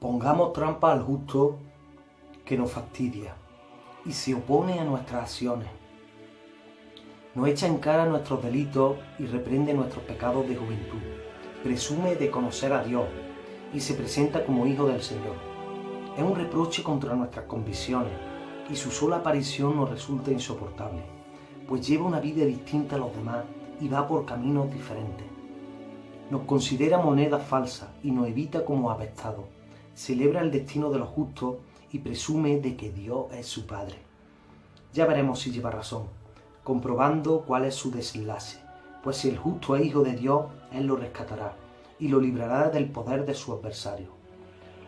Pongamos trampa al justo que nos fastidia y se opone a nuestras acciones. Nos echa en cara nuestros delitos y reprende nuestros pecados de juventud. Presume de conocer a Dios y se presenta como hijo del Señor. Es un reproche contra nuestras convicciones y su sola aparición nos resulta insoportable, pues lleva una vida distinta a los demás y va por caminos diferentes. Nos considera moneda falsa y nos evita como apestados. Celebra el destino de los justos y presume de que Dios es su Padre. Ya veremos si lleva razón, comprobando cuál es su desenlace, pues si el justo es hijo de Dios, Él lo rescatará y lo librará del poder de su adversario.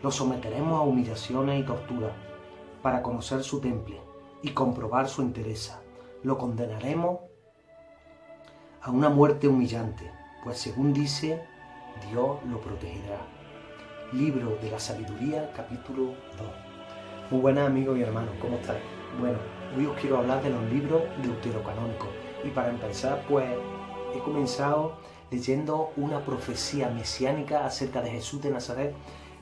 Lo someteremos a humillaciones y torturas para conocer su temple y comprobar su entereza. Lo condenaremos a una muerte humillante, pues según dice, Dios lo protegerá. Libro de la Sabiduría, capítulo 2. Muy buenas amigos y hermanos, ¿cómo estáis? Bueno, hoy os quiero hablar de los libros deuterocanónicos y para empezar pues he comenzado leyendo una profecía mesiánica acerca de Jesús de Nazaret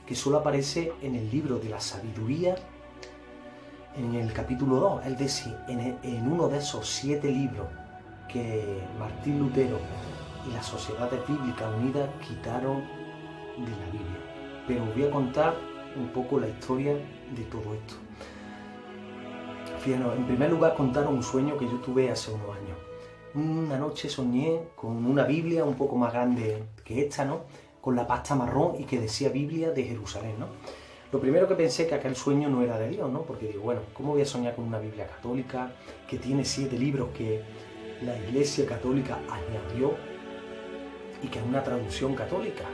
que solo aparece en el libro de la Sabiduría en el capítulo 2, es decir, en uno de esos 7 libros que Martín Lutero y las Sociedades Bíblicas Unidas quitaron de la Biblia. Pero os voy a contar un poco la historia de todo esto. Fíjanos, en primer lugar contar un sueño que yo tuve hace unos años. Una noche soñé con una Biblia un poco más grande que esta, ¿no? Con la pasta marrón y que decía Biblia de Jerusalén, ¿no? Lo primero que pensé que aquel sueño no era de Dios, ¿no? Porque digo, bueno, ¿cómo voy a soñar con una Biblia católica que tiene 7 libros que la Iglesia Católica añadió y que es una traducción católica?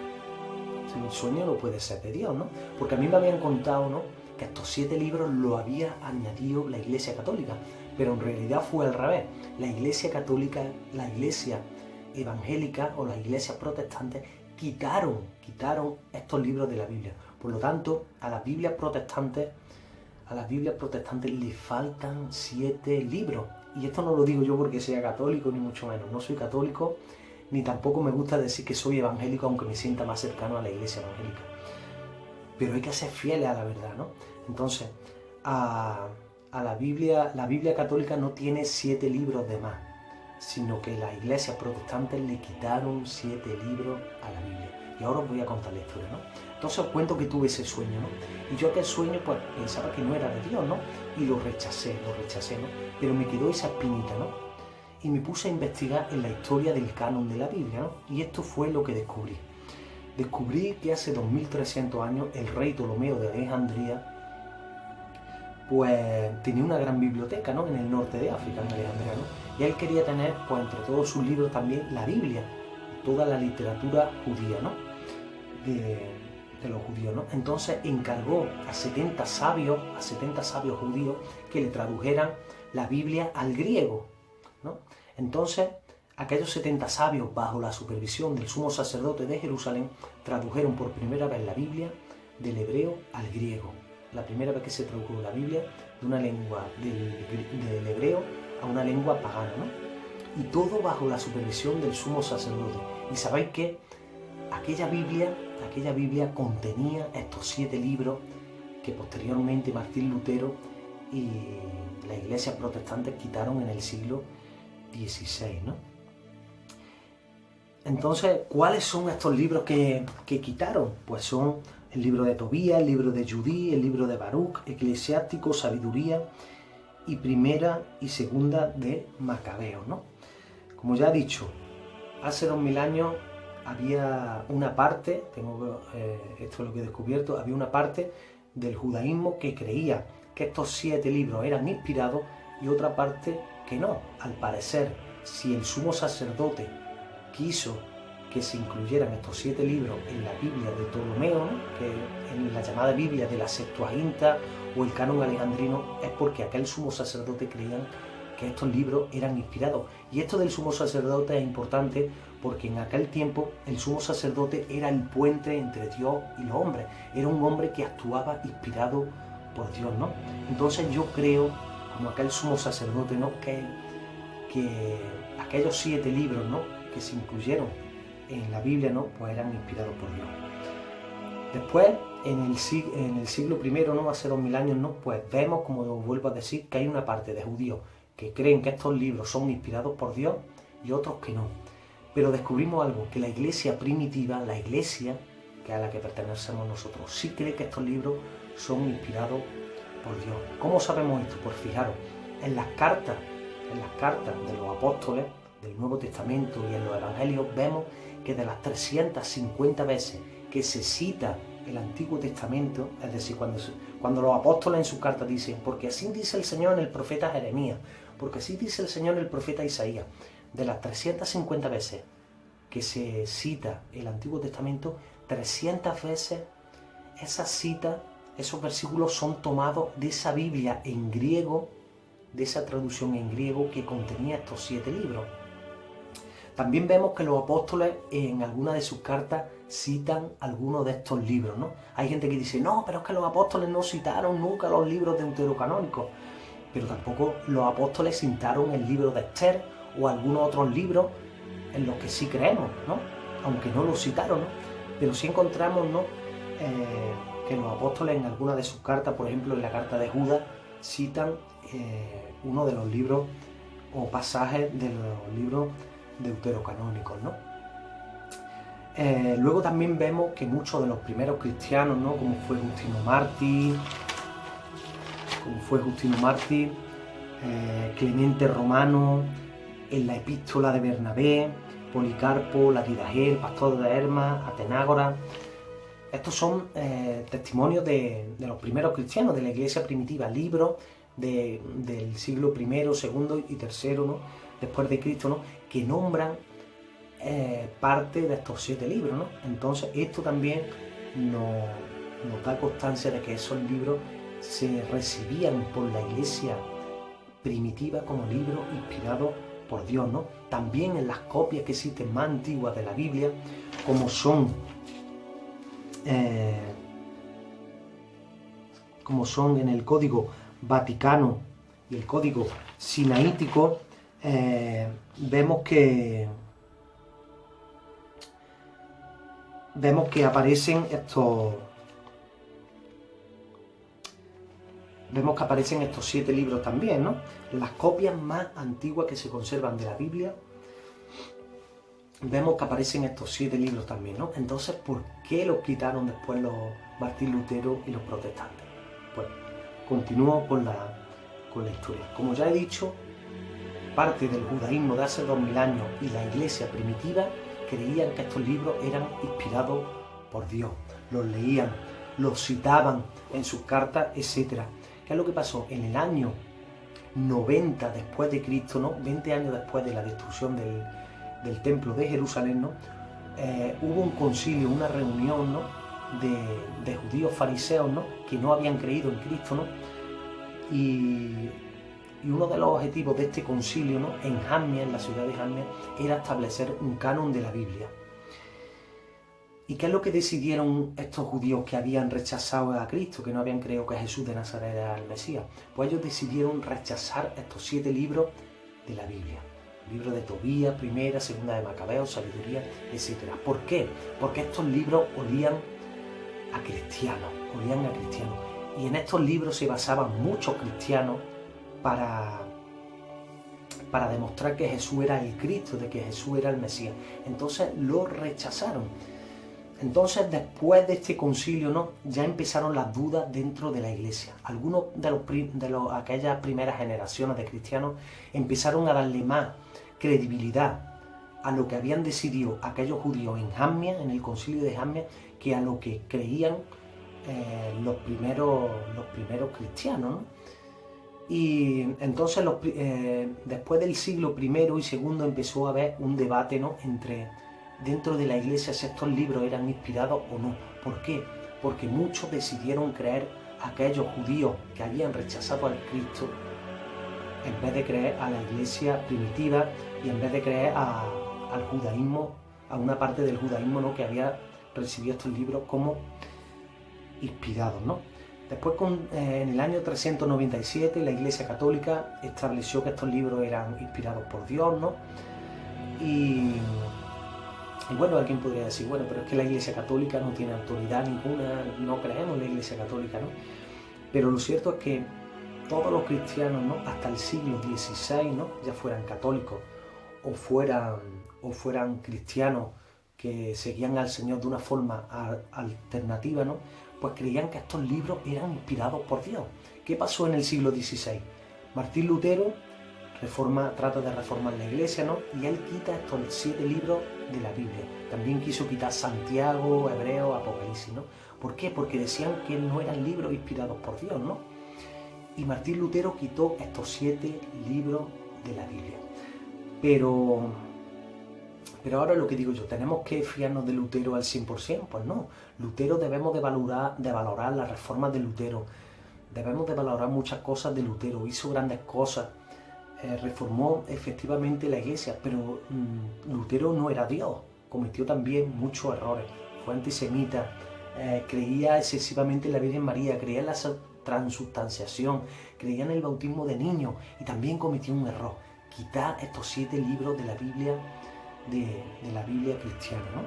El sueño no puede ser de Dios, ¿no? Porque a mí me habían contado, ¿no?, que estos 7 libros lo había añadido la Iglesia Católica, pero en realidad fue al revés. La Iglesia Católica, la Iglesia Evangélica o las iglesias protestantes quitaron estos libros de la Biblia. Por lo tanto, a las Biblias protestantes le faltan 7 libros. Y esto no lo digo yo porque sea católico, ni mucho menos. No soy católico, ni tampoco me gusta decir que soy evangélico, aunque me sienta más cercano a la iglesia evangélica. Pero hay que ser fieles a la verdad, ¿no? Entonces, a la Biblia católica no tiene 7 libros de más, sino que las iglesias protestantes le quitaron 7 libros a la Biblia. Y ahora os voy a contar la historia, ¿no? Entonces os cuento que tuve ese sueño, ¿no? Y yo aquel sueño pues pensaba que no era de Dios, ¿no? Y lo rechacé, ¿no? Pero me quedó esa espinita, ¿no? Y me puse a investigar en la historia del canon de la Biblia, ¿no? Y esto fue lo que descubrí. Descubrí que hace 2300 años el rey Ptolomeo de Alejandría pues tenía una gran biblioteca, ¿no?, en el norte de África, en Alejandría, ¿no? Y él quería tener pues entre todos sus libros también la Biblia, toda la literatura judía, ¿no?, de los judíos, ¿no? Entonces encargó a 70 sabios judíos que le tradujeran la Biblia al griego, ¿no? Entonces, aquellos 70 sabios, bajo la supervisión del sumo sacerdote de Jerusalén, tradujeron por primera vez la Biblia del hebreo al griego. La primera vez que se tradujo la Biblia de una lengua del hebreo a una lengua pagana, ¿no? Y todo bajo la supervisión del sumo sacerdote. Y sabéis que aquella Biblia contenía estos 7 libros que posteriormente Martín Lutero y las iglesias protestantes quitaron en el siglo XVI, ¿no? Entonces, ¿cuáles son estos libros que quitaron? Pues son el libro de Tobías, el libro de Judí, el libro de Baruch, Eclesiástico, Sabiduría y Primera y Segunda de Macabeos, ¿no? Como ya he dicho, hace 2000 años había una parte, esto es lo que he descubierto, había una parte del judaísmo que creía que estos 7 libros eran inspirados y otra parte que no. Al parecer, si el sumo sacerdote quiso que se incluyeran estos 7 libros en la Biblia de Ptolomeo, ¿no?, que en la llamada Biblia de la Septuaginta o el canon alejandrino, es porque aquel sumo sacerdote creían que estos libros eran inspirados. Y esto del sumo sacerdote es importante porque en aquel tiempo el sumo sacerdote era el puente entre Dios y los hombres. Era un hombre que actuaba inspirado por Dios, ¿no? Entonces yo creo, como aquel sumo sacerdote, ¿no?, que aquellos 7 libros, ¿no?, que se incluyeron en la Biblia, ¿no?, pues eran inspirados por Dios. Después en el siglo I, ¿no? Hace 2000 años, ¿no? Pues vemos, como os vuelvo a decir, que hay una parte de judíos que creen que estos libros son inspirados por Dios y otros que no. Pero descubrimos algo, que la iglesia primitiva, la iglesia, que es a la que pertenecemos nosotros, sí cree que estos libros son inspirados por Dios. ¿Cómo sabemos esto? Pues fijaros, en las cartas de los apóstoles del Nuevo Testamento y en los Evangelios vemos que de las 350 veces que se cita el Antiguo Testamento, es decir, cuando los apóstoles en sus cartas dicen, porque así dice el Señor en el profeta Jeremías, porque así dice el Señor en el profeta Isaías, de las 350 veces que se cita el Antiguo Testamento, 300 veces esas citas, esos versículos son tomados de esa Biblia en griego, de esa traducción en griego que contenía estos 7 libros. También vemos que los apóstoles en alguna de sus cartas citan algunos de estos libros, ¿no? Hay gente que dice, no, pero es que los apóstoles no citaron nunca los libros deuterocanónicos, pero tampoco los apóstoles citaron el libro de Esther o algunos otros libros en los que sí creemos, ¿no? Aunque no los citaron, ¿no? Pero sí encontramos, ¿no? Que los apóstoles en alguna de sus cartas, por ejemplo en la carta de Judas, citan uno de los libros o pasajes de los libros deuterocanónicos, ¿no? Luego también vemos que muchos de los primeros cristianos, ¿no? Como fue Justino Mártir, Clemente Romano, en la epístola de Bernabé, Policarpo, la Didaje, el pastor de Hermas, Atenágora. Estos son testimonios de los primeros cristianos, de la iglesia primitiva, libros del siglo I, II y III, ¿no? Después de Cristo, ¿no? Que nombran parte de estos 7 libros, ¿no? Entonces esto también nos da constancia de que esos libros se recibían por la iglesia primitiva como libros inspirados por Dios, ¿no? También en las copias que existen más antiguas de la Biblia, como son en el Código Vaticano y el Código Sinaítico, vemos que aparecen estos 7 libros también, ¿no? Las copias más antiguas que se conservan de la Biblia, vemos que aparecen estos 7 libros también, ¿no? Entonces, ¿por qué los quitaron después los Martín Lutero y los protestantes? Pues continúo con la historia. Como ya he dicho, parte del judaísmo de hace 2000 años y la iglesia primitiva creían que estos libros eran inspirados por Dios. Los leían, los citaban en sus cartas, etc. ¿Qué es lo que pasó? En el año 90 después de Cristo, ¿no? 20 años después de la destrucción del templo de Jerusalén, ¿no? Hubo un concilio, una reunión, ¿no? de judíos fariseos, ¿no? Que no habían creído en Cristo, ¿no? Y uno de los objetivos de este concilio, ¿no? En Jamnia, en la ciudad de Jamnia, era establecer un canon de la Biblia. ¿Y qué es lo que decidieron estos judíos que habían rechazado a Cristo, que no habían creído que Jesús de Nazaret era el Mesías? Pues ellos decidieron rechazar estos 7 libros de la Biblia. Libros de Tobías, Primera, Segunda de Macabeos, Sabiduría, etc. ¿Por qué? Porque estos libros olían a cristianos. Y en estos libros se basaban muchos cristianos para demostrar que Jesús era el Cristo, de que Jesús era el Mesías. Entonces lo rechazaron. Entonces, después de este concilio, ¿no? Ya empezaron las dudas dentro de la iglesia. Algunos de aquellas primeras generaciones de cristianos empezaron a darle más credibilidad a lo que habían decidido aquellos judíos en Jamnia, en el concilio de Jamnia, que a lo que creían los primeros cristianos, ¿no? Y entonces después del siglo I y II empezó a haber un debate, ¿no? Dentro de la iglesia, si estos libros eran inspirados o no. ¿Por qué? Porque muchos decidieron creer a aquellos judíos que habían rechazado al Cristo en vez de creer a la iglesia primitiva y en vez de creer al judaísmo, a una parte del judaísmo, ¿no? Que había recibido estos libros como inspirados, ¿no? Después, en el año 397, la Iglesia Católica estableció que estos libros eran inspirados por Dios, ¿no? Y Y bueno, alguien podría decir, bueno, pero es que la Iglesia Católica no tiene autoridad ninguna, no creemos en la Iglesia Católica, ¿no? Pero lo cierto es que todos los cristianos, ¿no?, hasta el siglo XVI, ¿no?, ya fueran católicos o fueran cristianos que seguían al Señor de una forma alternativa, ¿no?, pues creían que estos libros eran inspirados por Dios. ¿Qué pasó en el siglo XVI? Martín Lutero trata de reformar la Iglesia, ¿no?, y él quita estos 7 libros de la Biblia. También quiso quitar Santiago, Hebreo, Apocalipsis, ¿no? ¿Por qué? Porque decían que no eran libros inspirados por Dios, ¿no? Y Martín Lutero quitó estos 7 libros de la Biblia. Pero ahora lo que digo yo, ¿tenemos que fiarnos de Lutero al 100%? Pues no. Lutero debemos de valorar las reformas de Lutero. Debemos de valorar muchas cosas de Lutero. Hizo grandes cosas. Reformó efectivamente la Iglesia, pero Lutero no era Dios. Cometió también muchos errores. Fue antisemita. Creía excesivamente en la Virgen María. Creía en la transubstanciación. Creía en el bautismo de niños. Y también cometió un error. Quitar estos 7 libros de la Biblia, de la Biblia cristiana, ¿no?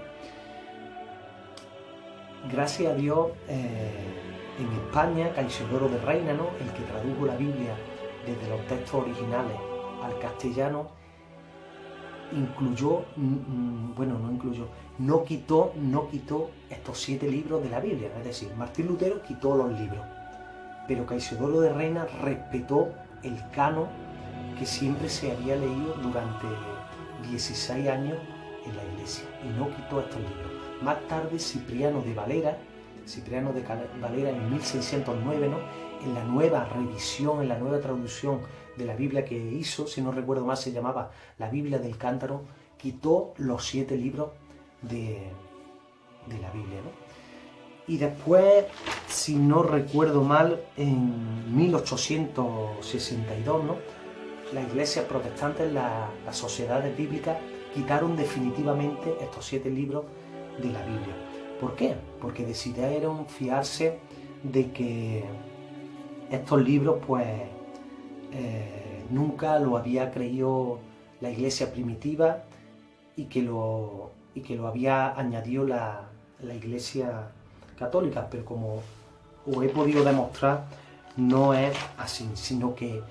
Gracias a Dios, en España, Caicedo de Reina, ¿no?, el que tradujo la Biblia desde los textos originales al castellano, no quitó estos 7 libros de la Biblia. Es decir, Martín Lutero quitó los libros, pero Caicedo de Reina respetó el canon que siempre se había leído durante 16 años en la Iglesia, y no quitó estos libros. Más tarde, Cipriano de Valera en 1609, ¿no?, en la nueva revisión, en la nueva traducción de la Biblia que hizo, si no recuerdo mal, se llamaba la Biblia del Cántaro, quitó los 7 libros de la Biblia, ¿no? Y después, si no recuerdo mal, en 1862, ¿no?, las iglesias protestantes, las sociedades bíblicas, quitaron definitivamente estos 7 libros de la Biblia. ¿Por qué? Porque decidieron fiarse de que estos libros, pues, nunca lo había creído la iglesia primitiva y que lo había añadido la iglesia católica. Pero como os he podido demostrar, no es así, sino que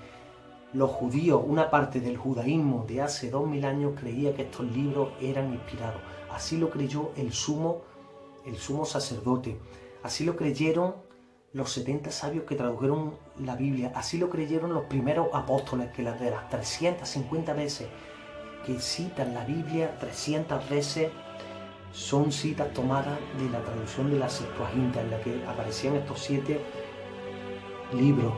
los judíos, una parte del judaísmo de hace 2000 años, creía que estos libros eran inspirados. Así lo creyó el sumo sacerdote. Así lo creyeron los 70 sabios que tradujeron la Biblia. Así lo creyeron los primeros apóstoles, que de las 350 veces que citan la Biblia, 300 veces son citas tomadas de la traducción de la Septuaginta, en la que aparecían estos 7 libros.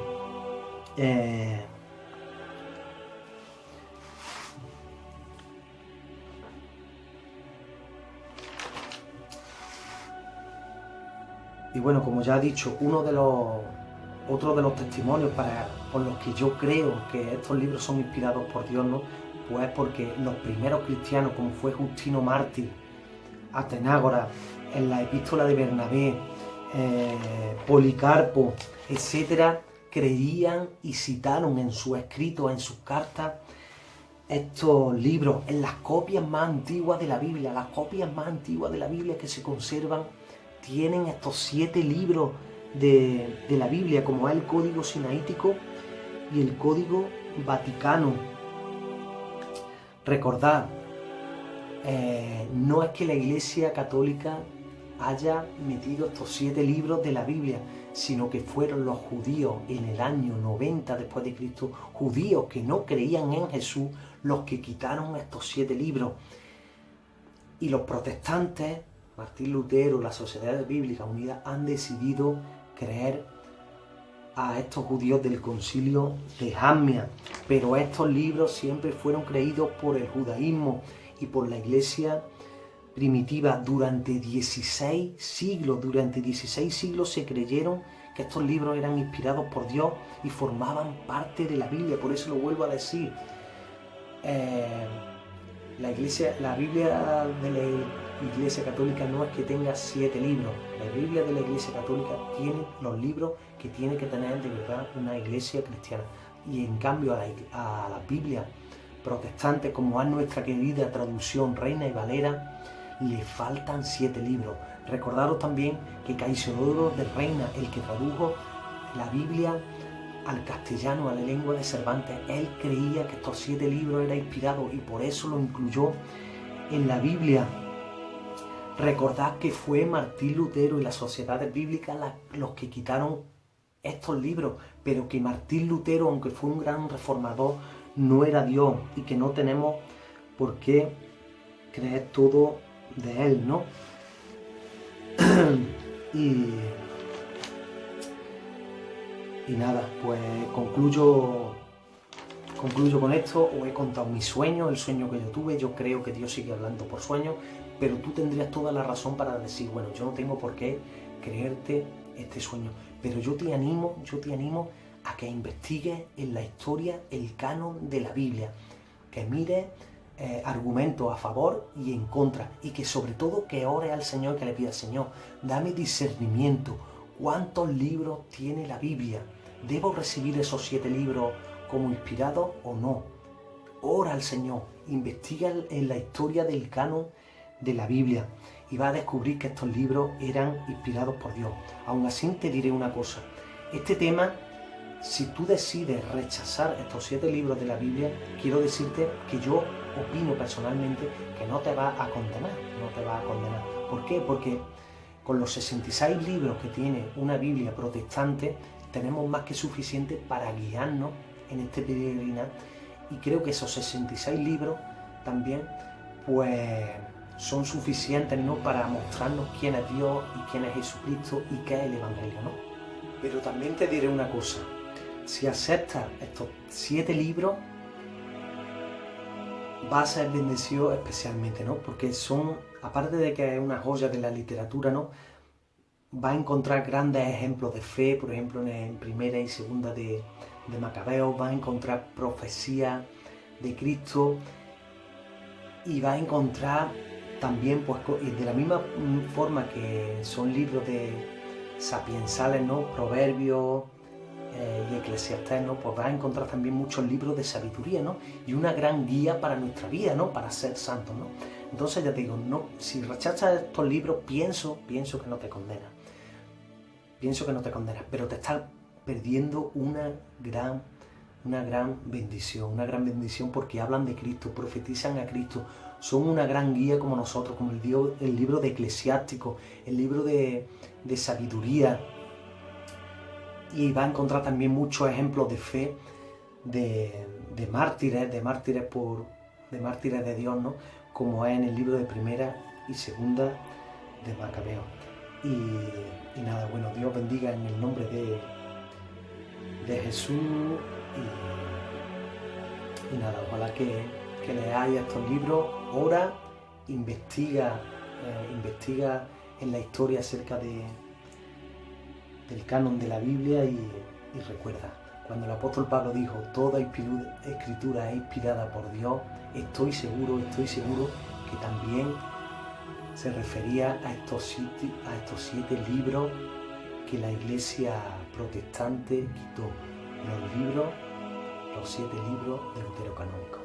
Y bueno, como ya he dicho, otro de los testimonios por los que yo creo que estos libros son inspirados por Dios, ¿no?, pues porque los primeros cristianos, como fue Justino Mártir, Atenágoras, en la epístola de Bernabé, Policarpo, etcétera, creían y citaron en sus escritos, en sus cartas, estos libros, en las copias más antiguas de la Biblia. Las copias más antiguas de la Biblia que se conservan tienen estos 7 libros de la Biblia, como es el Código Sinaítico y el Código Vaticano. Recordad, no es que la Iglesia Católica haya metido estos 7 libros de la Biblia, sino que fueron los judíos en el año 90 después de Cristo, judíos que no creían en Jesús, los que quitaron estos 7 libros. Y los protestantes, Martín Lutero, las Sociedades Bíblicas Unidas, han decidido creer a estos judíos del Concilio de Jamnia. Pero estos libros siempre fueron creídos por el judaísmo y por la Iglesia primitiva durante 16 siglos. Durante 16 siglos se creyeron que estos libros eran inspirados por Dios y formaban parte de la Biblia. Por eso lo vuelvo a decir. La Biblia de la Iglesia Católica no es que tenga 7 libros. La Biblia de la Iglesia Católica tiene los libros que tiene que tener de verdad una iglesia cristiana. Y en cambio a la Biblia protestante, como es nuestra querida traducción Reina y Valera, le faltan 7 libros. Recordaros también que Cassiodoro de Reina, el que tradujo la Biblia al castellano, a la lengua de Cervantes, él creía que estos 7 libros eran inspirados y por eso lo incluyó en la Biblia. Recordad que fue Martín Lutero y las sociedades bíblicas los que quitaron estos libros, pero que Martín Lutero, aunque fue un gran reformador, no era Dios y que no tenemos por qué creer todo de él, ¿no? y nada, pues concluyo con esto. Os he contado mi sueño, el sueño que yo tuve. Yo creo que Dios sigue hablando por sueños, pero tú tendrías toda la razón para decir, bueno, yo no tengo por qué creerte este sueño, pero yo te animo a que investigues en la historia el canon de la Biblia, que mires argumentos a favor y en contra, y que sobre todo que ores al Señor, que le pidas, Señor, dame discernimiento. ¿Cuántos libros tiene la Biblia? ¿Debo recibir esos 7 libros como inspirados o no? Ora al Señor, investiga en la historia del canon de la Biblia y vas a descubrir que estos libros eran inspirados por Dios. Aún así te diré una cosa, este tema, si tú decides rechazar estos 7 libros de la Biblia, quiero decirte que yo opino personalmente que no te va a condenar, ¿Por qué? Porque con los 66 libros que tiene una Biblia protestante, tenemos más que suficiente para guiarnos en este peregrinar, y creo que esos 66 libros también pues son suficientes, ¿no?, para mostrarnos quién es Dios y quién es Jesucristo y qué es el Evangelio, ¿no? Pero también te diré una cosa, si aceptas estos 7 libros, vas a ser bendecido especialmente, ¿no? Porque son, aparte de que es una joya de la literatura, ¿no?, va a encontrar grandes ejemplos de fe, por ejemplo en primera y segunda de Macabeos, va a encontrar profecía de Cristo y va a encontrar también, pues de la misma forma que son libros de sapiensales, ¿no?, Proverbios y Eclesiastés, ¿no?, pues va a encontrar también muchos libros de sabiduría, ¿no?, y una gran guía para nuestra vida, ¿no?, para ser santos, ¿no? Entonces ya te digo, no, si rechazas estos libros, pienso que no te condenas. Pienso que no te condenas, pero te estás perdiendo una gran bendición, porque hablan de Cristo, profetizan a Cristo, son una gran guía como nosotros, como el libro de Eclesiástico, el libro de sabiduría, y va a encontrar también muchos ejemplos de fe, de mártires de Dios, ¿no?, como es en el libro de primera y segunda de Macabeo. Y nada, bueno, Dios bendiga en el nombre de Jesús, y nada, ojalá que leáis estos libros, ora, investiga en la historia acerca del canon de la Biblia y recuerda, cuando el apóstol Pablo dijo, toda escritura es inspirada por Dios, estoy seguro que también se refería a estos 7 libros que la Iglesia protestante quitó, los 7 libros deuterocanónicos.